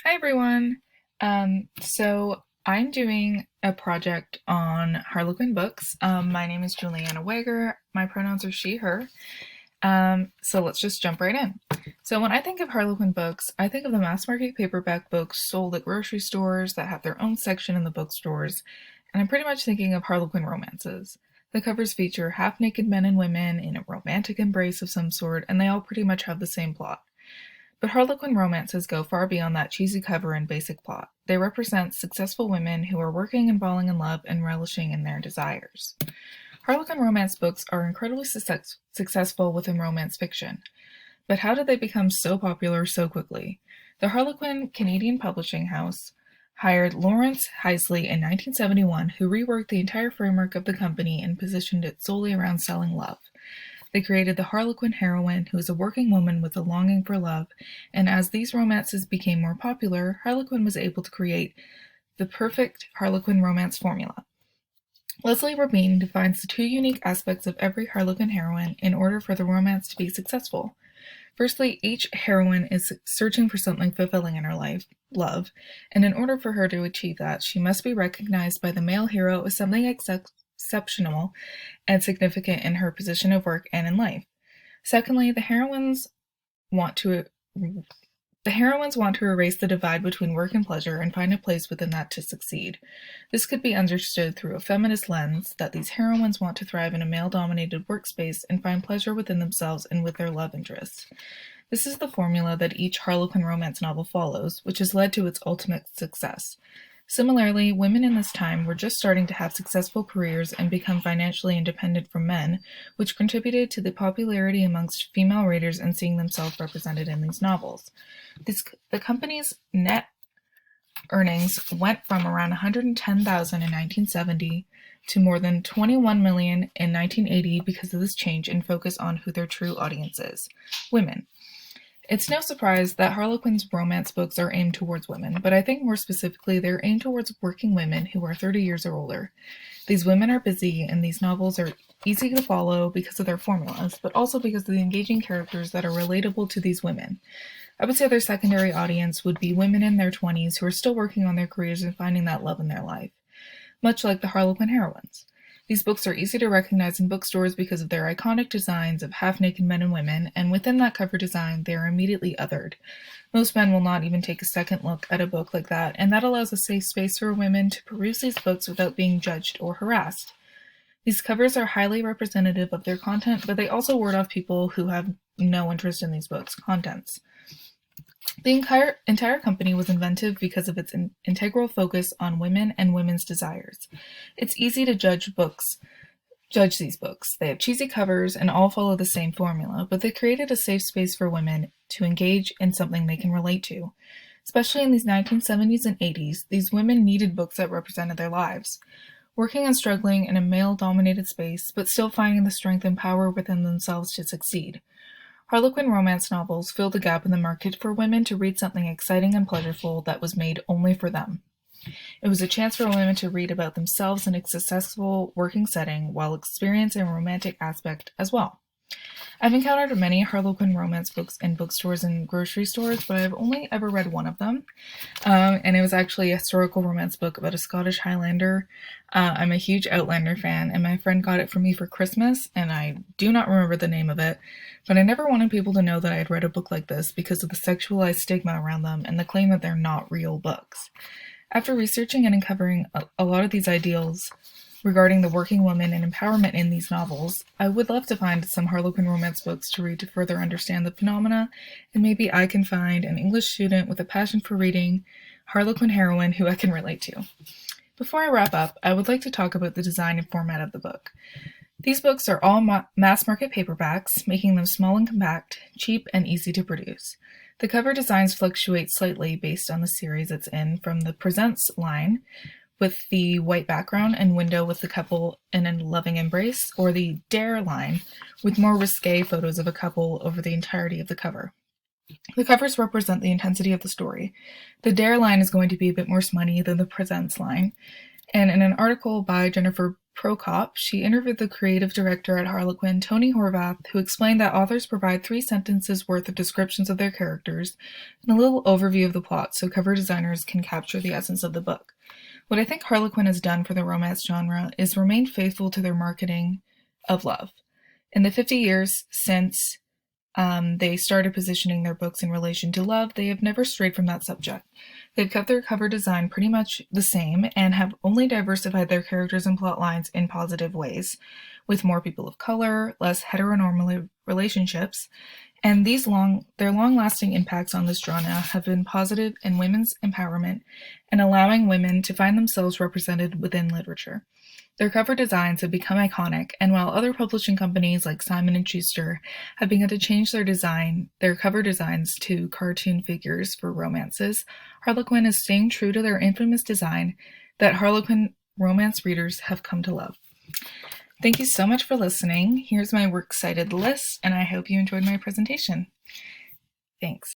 Hi everyone. So I'm doing a project on Harlequin books. My name is Juliana Wager. My pronouns are she, her. So let's just jump right in. So when I think of Harlequin books, I think of the mass market paperback books sold at grocery stores that have their own section in the bookstores, and I'm pretty much thinking of Harlequin romances. The covers feature half-naked men and women in a romantic embrace of some sort, and they all pretty much have the same plot. But Harlequin romances go far beyond that cheesy cover and basic plot. They represent successful women who are working and falling in love and relishing in their desires. Harlequin romance books are incredibly successful within romance fiction. But how did they become so popular so quickly? The Harlequin Canadian publishing house hired Lawrence Heisley in 1971, who reworked the entire framework of the company and positioned it solely around selling love. They created the Harlequin heroine, who is a working woman with a longing for love, and as these romances became more popular, Harlequin was able to create the perfect Harlequin romance formula. Leslie Rabin defines the two unique aspects of every Harlequin heroine in order for the romance to be successful. Firstly, each heroine is searching for something fulfilling in her life, love, and in order for her to achieve that, she must be recognized by the male hero as something exceptional and significant in her position of work and in life. Secondly, the heroines want to erase the divide between work and pleasure and find a place within that to succeed. This could be understood through a feminist lens that these heroines want to thrive in a male-dominated workspace and find pleasure within themselves and with their love interests. This is the formula that each Harlequin romance novel follows, which has led to its ultimate success. Similarly, women in this time were just starting to have successful careers and become financially independent from men, which contributed to the popularity amongst female readers and seeing themselves represented in these novels. The company's net earnings went from around 110,000 in 1970 to more than 21 million in 1980 because of this change in focus on who their true audience is: women. It's no surprise that Harlequin's romance books are aimed towards women, but I think more specifically they're aimed towards working women who are 30 years or older. These women are busy, and these novels are easy to follow because of their formulas, but also because of the engaging characters that are relatable to these women. I would say their secondary audience would be women in their 20s who are still working on their careers and finding that love in their life, much like the Harlequin heroines. These books are easy to recognize in bookstores because of their iconic designs of half-naked men and women, and within that cover design, they are immediately othered. Most men will not even take a second look at a book like that, and that allows a safe space for women to peruse these books without being judged or harassed. These covers are highly representative of their content, but they also ward off people who have no interest in these books' contents. The entire company was inventive because of its integral focus on women and women's desires. It's easy to judge these books. They have cheesy covers and all follow the same formula, but they created a safe space for women to engage in something they can relate to. Especially in these 1970s and 80s, these women needed books that represented their lives. Working and struggling in a male-dominated space, but still finding the strength and power within themselves to succeed. Harlequin romance novels filled a gap in the market for women to read something exciting and pleasureful that was made only for them. It was a chance for women to read about themselves in a successful working setting while experiencing a romantic aspect as well. I've encountered many Harlequin romance books in bookstores and grocery stores, but I've only ever read one of them, and it was actually a historical romance book about a Scottish Highlander. I'm a huge Outlander fan, and my friend got it for me for Christmas, and I do not remember the name of it, but I never wanted people to know that I had read a book like this because of the sexualized stigma around them and the claim that they're not real books. After researching and uncovering a lot of these ideals regarding the working woman and empowerment in these novels, I would love to find some Harlequin romance books to read to further understand the phenomena, and maybe I can find an English student with a passion for reading Harlequin heroine who I can relate to. Before I wrap up, I would like to talk about the design and format of the book. These books are all mass market paperbacks, making them small and compact, cheap, and easy to produce. The cover designs fluctuate slightly based on the series it's in, from the Presents line, with the white background and window with the couple in a loving embrace, or the Dare line, with more risque photos of a couple over the entirety of the cover. The covers represent the intensity of the story. The Dare line is going to be a bit more smutty than the Presents line, And in an article by Jennifer Prokop, she interviewed the creative director at Harlequin, Tony Horvath, who explained that authors provide 3 sentences worth of descriptions of their characters and a little overview of the plot so cover designers can capture the essence of the book. What I think Harlequin has done for the romance genre is remain faithful to their marketing of love. In the 50 years since they started positioning their books in relation to love, they have never strayed from that subject. They've kept their cover design pretty much the same and have only diversified their characters and plot lines in positive ways, with more people of color, less heteronormative relationships, and their long-lasting impacts on this genre have been positive in women's empowerment and allowing women to find themselves represented within literature. Their cover designs have become iconic, and while other publishing companies like Simon & Schuster have begun to change their cover designs to cartoon figures for romances, Harlequin is staying true to their infamous design that Harlequin romance readers have come to love. Thank you so much for listening. Here's my works cited list, and I hope you enjoyed my presentation. Thanks.